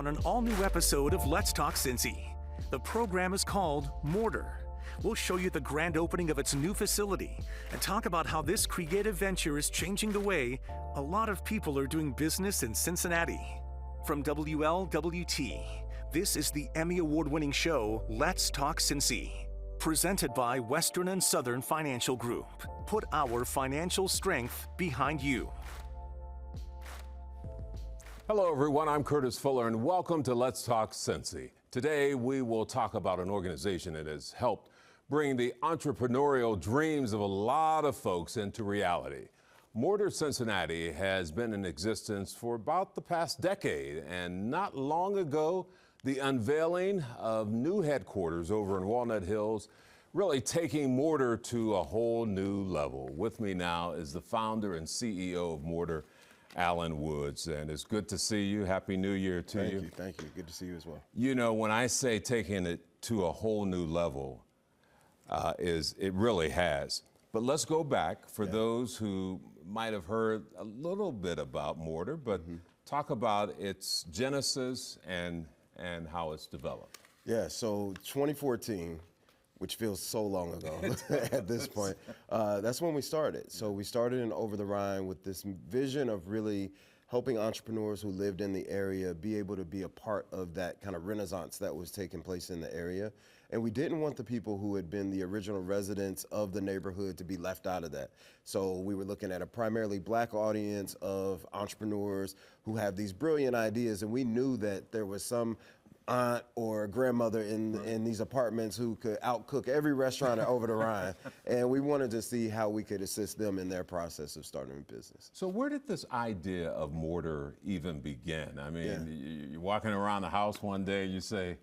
on an all-new episode of Let's Talk Cincy. The program is called Mortar. We'll show you the grand opening of its new facility and talk about how this creative venture is changing the way a lot of people are doing business in Cincinnati. From WLWT, this is the Emmy Award-winning show Let's Talk Cincy, presented by Western and Southern Financial Group. Put our financial strength behind you. Hello, everyone. I'm Curtis Fuller, and welcome to Let's Talk Cincy. Today, we will talk about an organization that has helped bring the entrepreneurial dreams of a lot of folks into reality. Mortar Cincinnati has been in existence for about the past decade, and not long ago, the unveiling of new headquarters over in Walnut Hills, really taking Mortar to a whole new level. With me now is the founder and CEO of Mortar, Alan Woods, and it's good to see you. Happy New Year to you. Thank you. Good to see you as well. You know, when I say taking it to a whole new level, it really has. But let's go back for those who might have heard a little bit about Mortar, but talk about its genesis and how it's developed. Yeah, so 2014, which feels so long ago at this point, that's when we started. So we started in Over the Rhine with this vision of really helping entrepreneurs who lived in the area be able to be a part of that kind of renaissance that was taking place in the area. And we didn't want the people who had been the original residents of the neighborhood to be left out of that. So we were looking at a primarily Black audience of entrepreneurs who have these brilliant ideas, and we knew that there was some aunt or grandmother in these apartments who could outcook every restaurant Over the Rhine. And we wanted to see how we could assist them in their process of starting a business. So where did this idea of Mortar even begin? I mean, you're walking around the house one day and you say,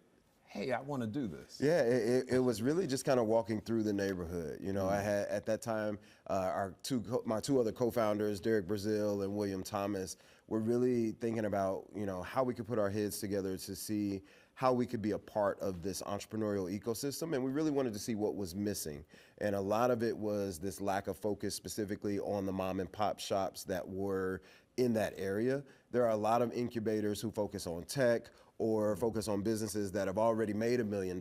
hey, I want to do this. Yeah, it was really just kind of walking through the neighborhood. You know, I had at that time, my two other co-founders, Derek Brazil and William Thomas, were really thinking about, you know, how we could put our heads together to see how we could be a part of this entrepreneurial ecosystem. And we really wanted to see what was missing. And a lot of it was this lack of focus specifically on the mom and pop shops that were in that area. There are a lot of incubators who focus on tech or focus on businesses that have already made $1 million,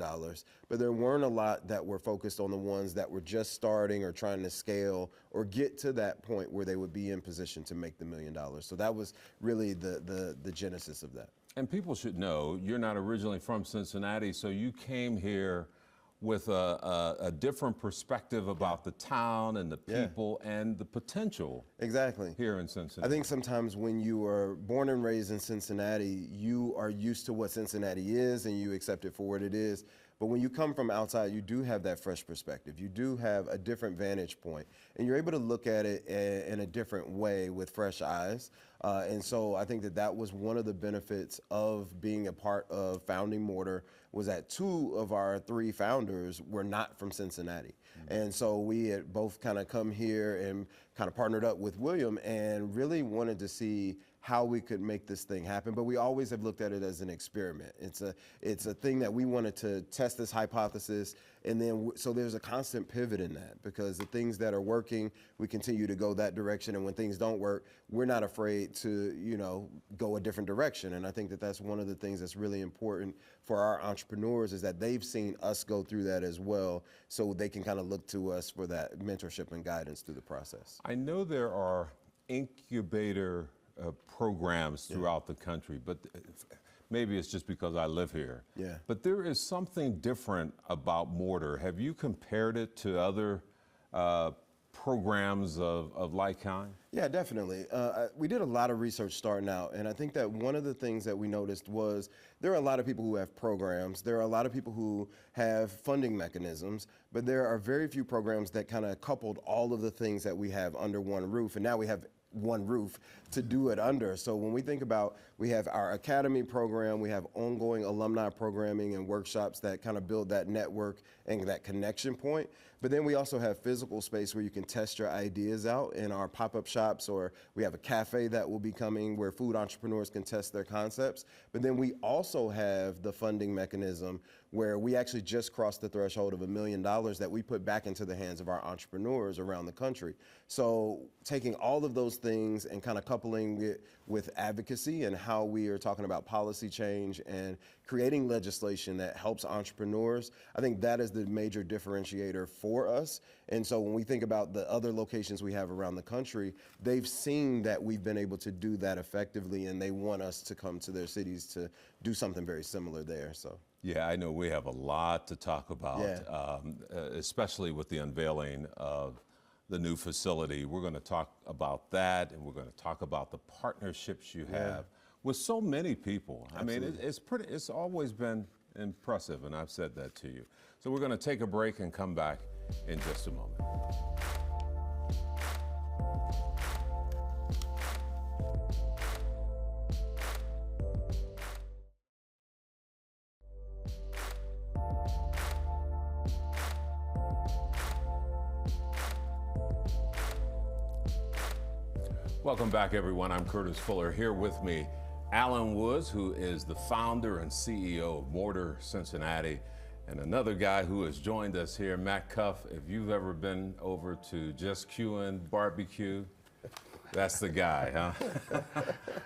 but there weren't a lot that were focused on the ones that were just starting or trying to scale or get to that point where they would be in position to make the $1 million. So that was really the genesis of that. And people should know, you're not originally from Cincinnati, so you came here with a different perspective about the town and the people and the potential here in Cincinnati. I think sometimes when you are born and raised in Cincinnati, you are used to what Cincinnati is and you accept it for what it is. But when you come from outside, you do have that fresh perspective. You do have a different vantage point, and you're able to look at it in a different way with fresh eyes. And so I think that was one of the benefits of being a part of founding Mortar, was that 2 of our 3 founders were not from Cincinnati. And so we had both kind of come here and kind of partnered up with William and really wanted to see how we could make this thing happen. But we always have looked at it as an experiment. It's a thing that we wanted to test this hypothesis, and then so there's a constant pivot in that, because the things that are working, we continue to go that direction, and when things don't work, we're not afraid to, you know, go a different direction. And I think that that's one of the things that's really important for our entrepreneurs, is that they've seen us go through that as well, so they can kind of look to us for that mentorship and guidance through the process. I know there are incubator programs throughout the country, but maybe it's just because I live here. Yeah. But there is something different about Mortar. Have you compared it to other programs of like kind? Yeah, definitely. We did a lot of research starting out, and I think that one of the things that we noticed was there are a lot of people who have programs, there are a lot of people who have funding mechanisms, but there are very few programs that kind of coupled all of the things that we have under one roof, and now we have one roof to do it under. So when we think about, we have our academy program, we have ongoing alumni programming and workshops that kind of build that network and that connection point. But then we also have physical space where you can test your ideas out in our pop-up shops, or we have a cafe that will be coming where food entrepreneurs can test their concepts. But then we also have the funding mechanism where we actually just crossed the threshold of $1 million that we put back into the hands of our entrepreneurs around the country. So taking all of those things and kind of coupling it with advocacy and how we are talking about policy change and creating legislation that helps entrepreneurs. I think that is the major differentiator for us. And so when we think about the other locations we have around the country, they've seen that we've been able to do that effectively, and they want us to come to their cities to do something very similar there. So. Yeah, I know we have a lot to talk about, Yeah. Especially with the unveiling of the new facility. We're going to talk about that, and we're going to talk about the partnerships you have with so many people. Absolutely. I mean, it's always been impressive, and I've said that to you. So we're going to take a break and come back in just a moment. Welcome back, everyone. I'm Curtis Fuller. Here with me, Alan Woods, who is the founder and CEO of Mortar Cincinnati, and another guy who has joined us here, Matt Cuff. If you've ever been over to Just Q'ing Barbecue, that's the guy, huh?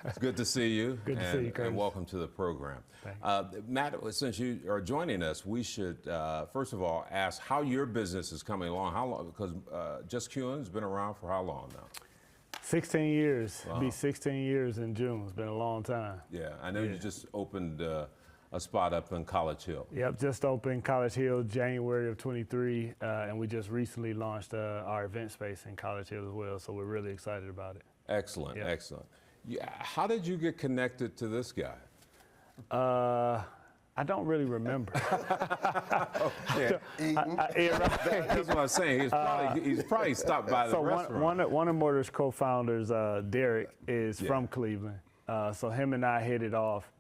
It's good to see you. Good to see you, Curtis. And welcome to the program. Matt, since you are joining us, we should, first of all, ask how your business is coming along. How long? Because Just Q'ing has been around for how long now? 16 years. Wow. It'll be 16 years in June. It's been a long time. Yeah, I know you just opened a spot up in College Hill. Yep, just opened College Hill January of 23, and we just recently launched our event space in College Hill as well, so we're really excited about it. Excellent, Yep. excellent. How did you get connected to this guy? I don't really remember. Yeah. That's what I'm saying. He's probably stopped by the So restaurant. one of Mortar's co-founders, Derek, is from Cleveland. So him and I hit it off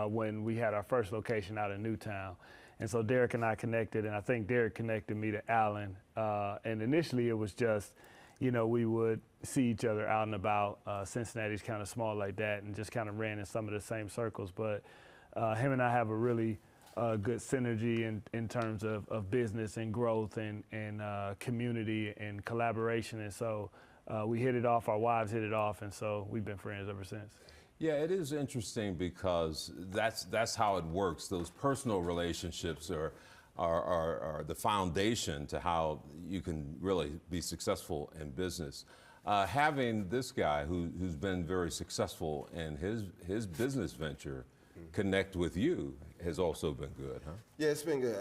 when we had our first location out in Newtown. And so Derek and I connected, and I think Derek connected me to Alan. And initially it was just, you know, we would see each other out and about. Cincinnati's kind of small like that, and just kind of ran in some of the same circles. But him and I have a really good synergy in terms of business and growth and community and collaboration. And so we hit it off, our wives hit it off, and so we've been friends ever since. Yeah, it is interesting because that's how it works. Those personal relationships are the foundation to how you can really be successful in business. Having this guy who's been very successful in his business venture connect with you has also been good, huh? Yeah, it's been good.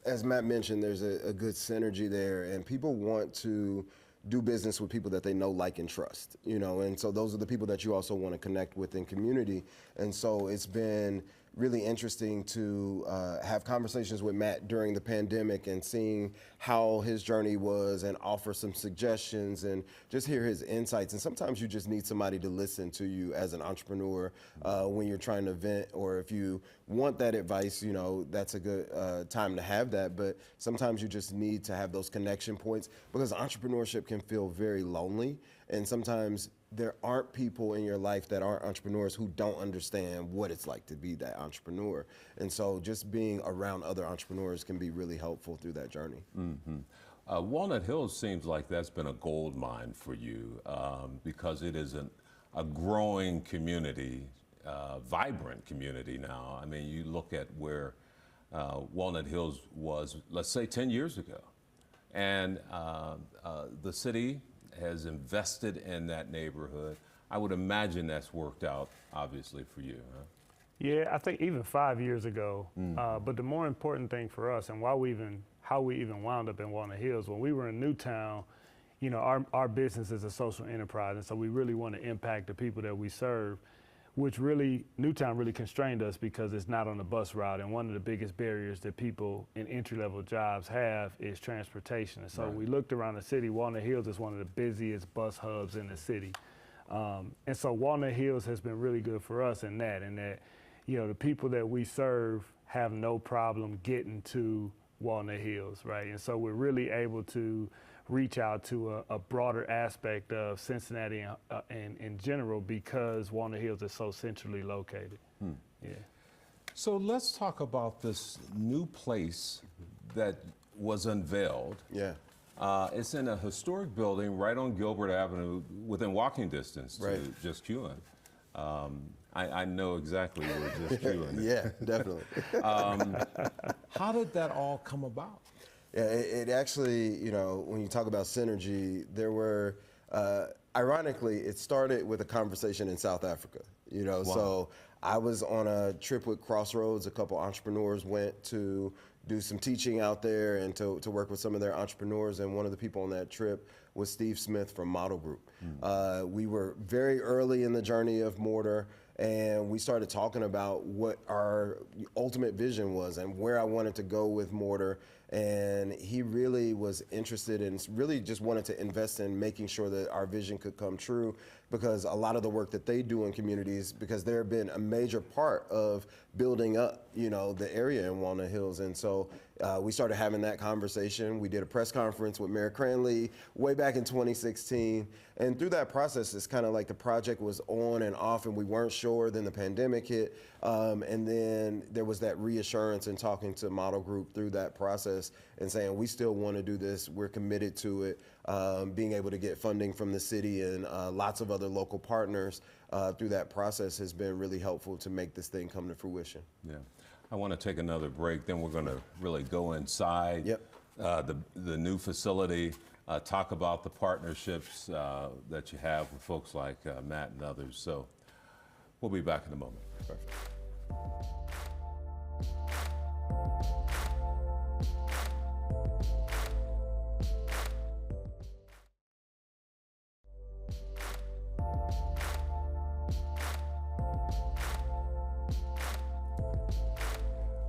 As Matt mentioned, there's a good synergy there, and people want to do business with people that they know, like, and trust, you know, and so those are the people that you also want to connect with in community. And so it's been really interesting to have conversations with Matt during the pandemic and seeing how his journey was and offer some suggestions and just hear his insights. And sometimes you just need somebody to listen to you as an entrepreneur when you're trying to vent, or if you want that advice, you know, that's a good time to have that. But sometimes you just need to have those connection points, because entrepreneurship can feel very lonely. And sometimes there aren't people in your life that aren't entrepreneurs who don't understand what it's like to be that entrepreneur. And so just being around other entrepreneurs can be really helpful through that journey. Mm-hmm. Walnut Hills seems like that's been a gold mine for you because it is a growing community, vibrant community now. I mean, you look at where Walnut Hills was, let's say 10 years ago, and the city has invested in that neighborhood. I would imagine that's worked out, obviously, for you, huh? Yeah, I think even 5 years ago. But the more important thing for us, and how we even wound up in Walnut Hills, when we were in Newtown, you know, our business is a social enterprise, and so we really want to impact the people that we serve, which really, Newtown really constrained us because it's not on the bus route. And one of the biggest barriers that people in entry-level jobs have is transportation. And so we looked around the city. Walnut Hills is one of the busiest bus hubs in the city. And so Walnut Hills has been really good for us in that, you know, the people that we serve have no problem getting to Walnut Hills, right? And so we're really able to reach out to a broader aspect of Cincinnati in general, because Walnut Hills is so centrally located. Yeah. So let's talk about this new place that was unveiled. Yeah. It's in a historic building right on Gilbert Avenue, within walking distance to Right. Just Queuing. I know exactly where Just Queuing is. Yeah, definitely. How did that all come about? Yeah, it actually, when you talk about synergy, there were, ironically, it started with a conversation in South Africa. So I was on a trip with Crossroads. A couple entrepreneurs went to do some teaching out there and to work with some of their entrepreneurs. And one of the people on that trip was Steve Smith from Model Group. We were very early in the journey of Mortar, and we started talking about what our ultimate vision was and where I wanted to go with Mortar. And he really was interested in, really just wanted to invest in making sure that our vision could come true, because a lot of the work that they do in communities, because they've been a major part of building up, the area in Walnut Hills. And so we started having that conversation. We did a press conference with Mayor Cranley way back in 2016. And through that process, it's kind of like the project was on and off and we weren't sure. Then the pandemic hit. And then there was that reassurance in talking to Model Group through that process and saying, we still want to do this. We're committed to it. Being able to get funding from the city and lots of other local partners through that process has been really helpful to make this thing come to fruition. Yeah. I want to take another break, then we're going to really go inside the new facility, talk about the partnerships that you have with folks like Matt and others. So we'll be back in a moment. Perfect.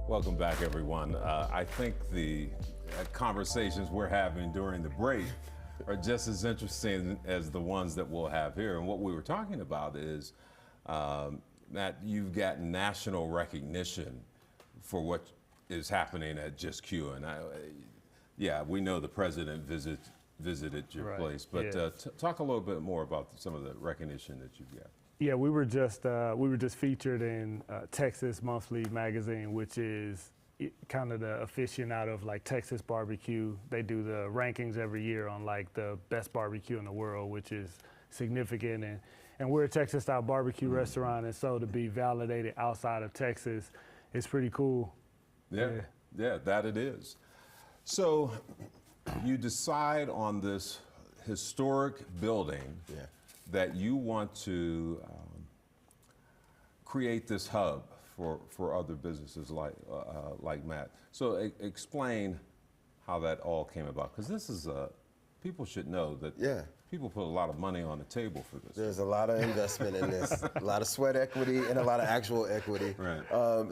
Welcome back, everyone. I think the conversations we're having during the break are just as interesting as the ones that we'll have here. And what we were talking about is, Matt, you've got national recognition for what is happening at Just Queuing. Yeah, we know the president visited your place, but talk a little bit more about some of the recognition that you've got. Yeah, we were just featured in Texas Monthly magazine, which is kind of the aficionado of like Texas barbecue. They do the rankings every year on like the best barbecue in the world, which is significant. And we're a Texas style barbecue restaurant, and so to be validated outside of Texas is pretty cool. Yeah, that it is. So you decide on this historic building that you want to create this hub for other businesses like Matt. So explain how that all came about, because this is people should know that people put a lot of money on the table for this. There's a lot of investment in this, a lot of sweat equity and a lot of actual equity. Right.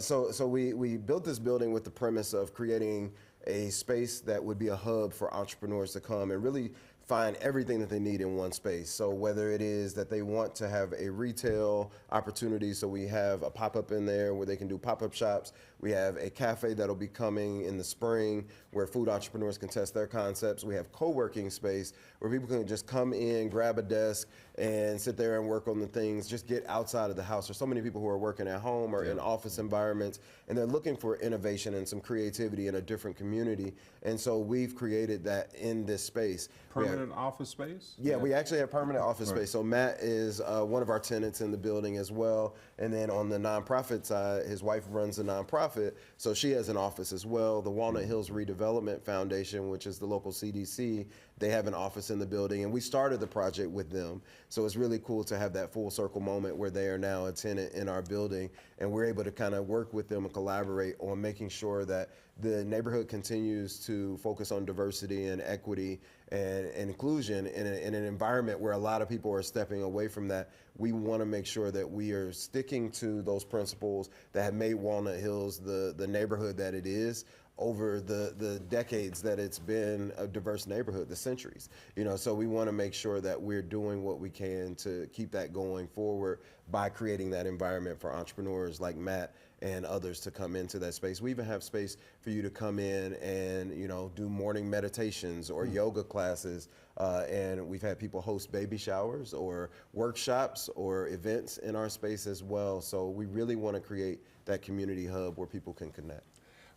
So we built this building with the premise of creating a space that would be a hub for entrepreneurs to come and really find everything that they need in one space. So whether it is that they want to have a retail opportunity, so we have a pop-up in there where they can do pop-up shops. We have a cafe that'll be coming in the spring where food entrepreneurs can test their concepts. We have co-working space where people can just come in, grab a desk, and sit there and work on the things, just get outside of the house. There's so many people who are working at home or in office environments, and they're looking for innovation and some creativity in a different community. And so we've created that in this space. Permanent office space? Yeah, we actually have permanent office space. So Matt is one of our tenants in the building as well. And then on the nonprofit side, his wife runs a nonprofit, so she has an office as well. The Walnut Hills Redevelopment Foundation, which is the local CDC, they have an office in the building, and we started the project with them. So it's really cool to have that full circle moment where they are now a tenant in our building, and we're able to kind of work with them and collaborate on making sure that the neighborhood continues to focus on diversity and equity and inclusion in an environment where a lot of people are stepping away from that. We want to make sure that we are sticking to those principles that have made Walnut Hills the neighborhood that it is over the decades that it's been a diverse neighborhood, the centuries. So we want to make sure that we're doing what we can to keep that going forward by creating that environment for entrepreneurs like Matt and others to come into that space. We even have space for you to come in and do morning meditations or yoga classes, and we've had people host baby showers or workshops or events in our space as well. So we really want to create that community hub where people can connect.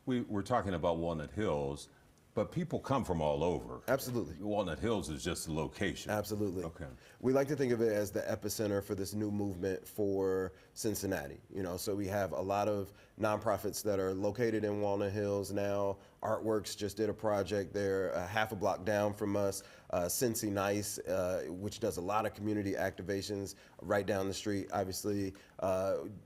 We're talking about Walnut Hills. But people come from all over. Absolutely. Walnut Hills is just the location. Absolutely. Okay. We like to think of it as the epicenter for this new movement for Cincinnati. So we have a lot of nonprofits that are located in Walnut Hills now. Artworks just did a project there a half a block down from us. Cincy Nice, which does a lot of community activations right down the street. Obviously,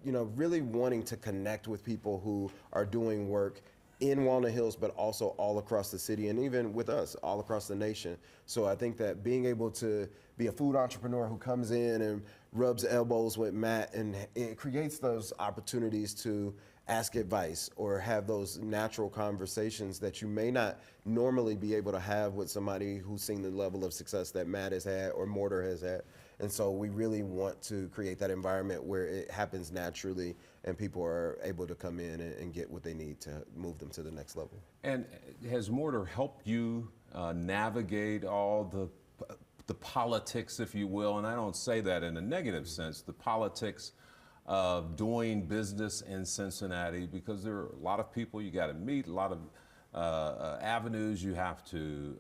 really wanting to connect with people who are doing work in Walnut Hills, but also all across the city, and even with us, all across the nation. So I think that being able to be a food entrepreneur who comes in and rubs elbows with Matt, and it creates those opportunities to ask advice or have those natural conversations that you may not normally be able to have with somebody who's seen the level of success that Matt has had or Mortar has had. And so we really want to create that environment where it happens naturally and people are able to come in and get what they need to move them to the next level. And has Mortar helped you navigate all the politics, if you will, and I don't say that in a negative sense, the politics of doing business in Cincinnati, because there are a lot of people you got to meet, a lot of avenues you have to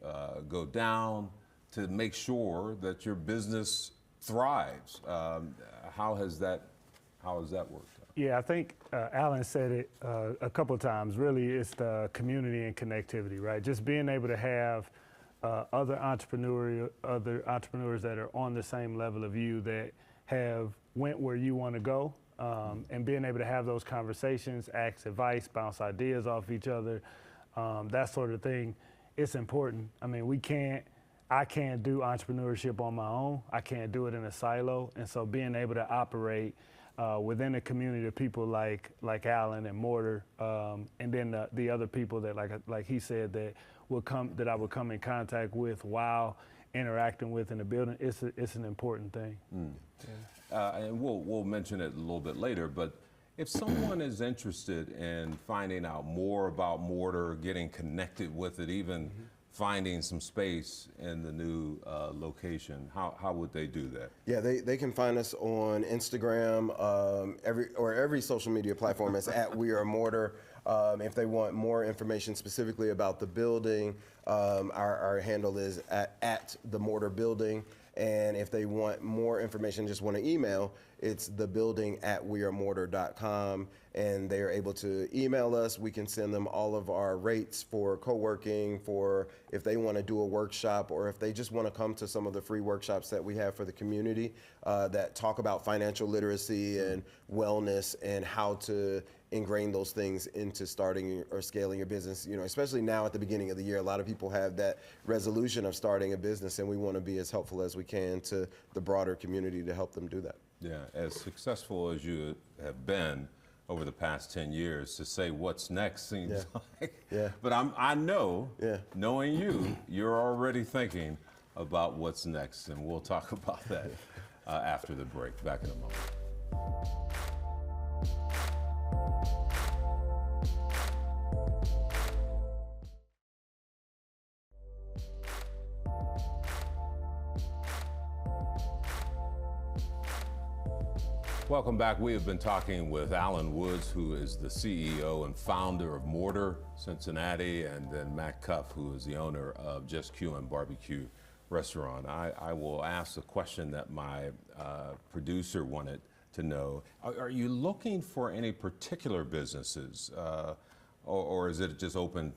go down to make sure that your business thrives. How has that worked out? Yeah, I think Alan said it a couple of times. Really, it's the community and connectivity, right? Just being able to have other entrepreneurs that are on the same level of you that have went where you want to go, and being able to have those conversations, ask advice, bounce ideas off each other, that sort of thing. It's important. I mean, I can't do entrepreneurship on my own. I can't do it in a silo. And so being able to operate within a community of people like Alan and Mortar, and then the other people that, like he said, that I would come in contact with while interacting with in the building, it's an important thing. Yeah. And we'll mention it a little bit later, but if someone is interested in finding out more about Mortar, getting connected with it, even finding some space in the new location, how would they do that? Yeah, they can find us on Instagram, every social media platform is at We Are Mortar. If they want more information specifically about the building, our handle is at the Mortar Building. And if they want more information, just want to email, it's thebuilding@wearemortar.com, and they are able to email us. We can send them all of our rates for co-working, for if they want to do a workshop, or if they just want to come to some of the free workshops that we have for the community that talk about financial literacy and wellness and how to ingrain those things into starting or scaling your business. Especially now at the beginning of the year, a lot of people have that resolution of starting a business, and we want to be as helpful as we can to the broader community to help them do that. Yeah, as successful as you have been over the past 10 years, to say what's next seems like. Yeah. But I know, knowing you, you're already thinking about what's next, and we'll talk about that after the break. Back in a moment. Welcome back. We have been talking with Alan Woods, who is the CEO and founder of Mortar Cincinnati, and then Matt Cuff, who is the owner of Just Q&B Barbecue Restaurant. I will ask a question that my producer wanted to know. Are you looking for any particular businesses, or is it just open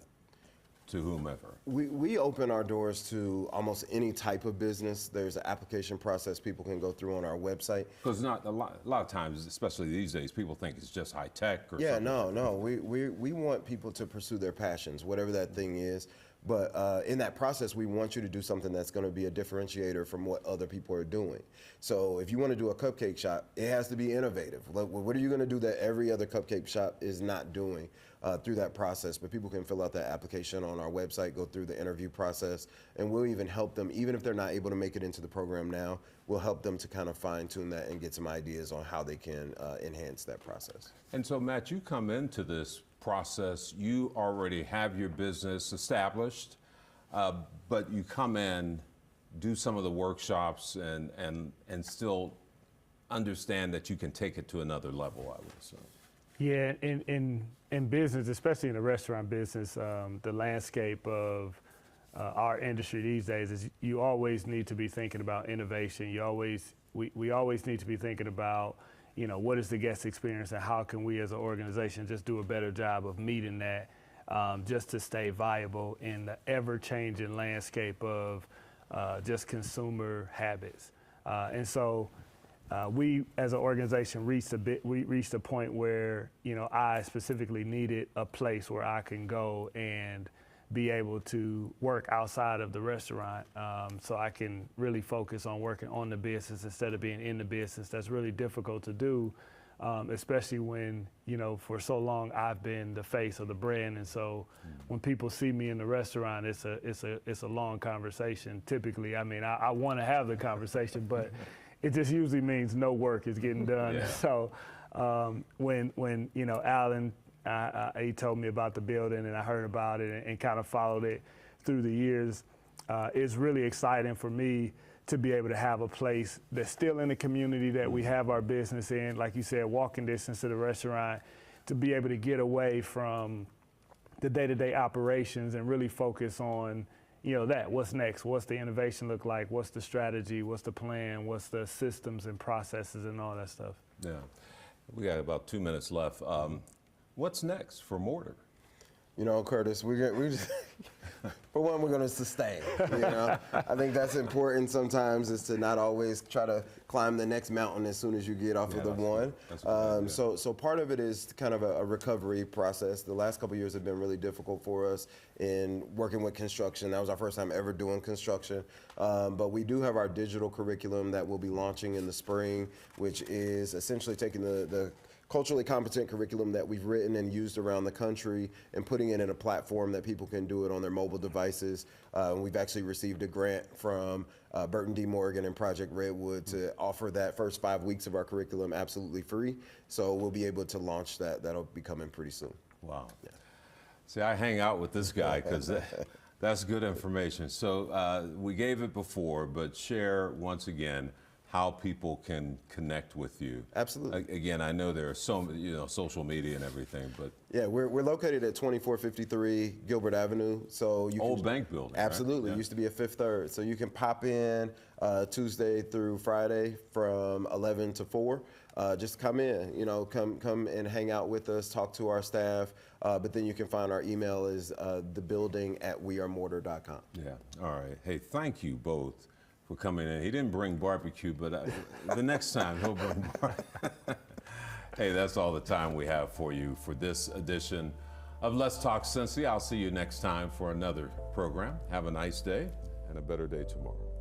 to whomever? We open our doors to almost any type of business. There's an application process people can go through on our website. Because not a lot of times, especially these days, people think it's just high tech or Yeah, something. no. We want people to pursue their passions, whatever that thing is. But in that process, we want you to do something that's going to be a differentiator from what other people are doing. So if you want to do a cupcake shop, it has to be innovative. Like, what are you going to do that every other cupcake shop is not doing through that process? But people can fill out that application on our website, go through the interview process, and we'll even help them, even if they're not able to make it into the program now, we'll help them to kind of fine tune that and get some ideas on how they can enhance that process. And so, Matt, you come into this process, you already have your business established, but you come in, do some of the workshops, and still understand that you can take it to another level, I would assume. Yeah, in business, especially in the restaurant business, the landscape of our industry these days is you always need to be thinking about innovation. We always need to be thinking about, what is the guest experience and how can we as an organization just do a better job of meeting that, just to stay viable in the ever-changing landscape of just consumer habits. And so we as an organization reached a point where, I specifically needed a place where I can go and be able to work outside of the restaurant, so I can really focus on working on the business instead of being in the business. That's really difficult to do, especially when, for so long I've been the face of the brand. And so when people see me in the restaurant, it's a long conversation. Typically, I want to have the conversation, but it just usually means no work is getting done. Yeah. So when Alan, he told me about the building and I heard about it and kind of followed it through the years. It's really exciting for me to be able to have a place that's still in the community that we have our business in, like you said, walking distance to the restaurant, to be able to get away from the day-to-day operations and really focus on, what's next, what's the innovation look like, what's the strategy, what's the plan, what's the systems and processes and all that stuff. Yeah, we got about 2 minutes left. What's next for Mortar? Curtis, we just, for one, we're going to sustain. I think that's important sometimes, is to not always try to climb the next mountain as soon as you get off of the one. So part of it is kind of a recovery process. The last couple of years have been really difficult for us in working with construction. That was our first time ever doing construction. But we do have our digital curriculum that we'll be launching in the spring, which is essentially taking the culturally competent curriculum that we've written and used around the country and putting it in a platform that people can do it on their mobile devices. We've actually received a grant from Burton D. Morgan and Project Redwood to offer that first 5 weeks of our curriculum absolutely free. So we'll be able to launch that. That'll be coming pretty soon. Wow. Yeah. See, I hang out with this guy because that's good information. So we gave it before, but share once again how people can connect with you. Absolutely. Again, I know there are social media and everything, but yeah, we're located at 2453 Gilbert Avenue. So you old bank building. Absolutely, right? Yeah. Used to be a Fifth Third. So you can pop in Tuesday through Friday from 11 to 4. Just come in, come and hang out with us, talk to our staff. But then you can find our email is thebuilding@wearemortar.com. Yeah. All right. Hey, thank you both for coming in. He didn't bring barbecue, but the next time he'll bring barbecue. Hey, that's all the time we have for you for this edition of Let's Talk Cincy. I'll see you next time for another program. Have a nice day and a better day tomorrow.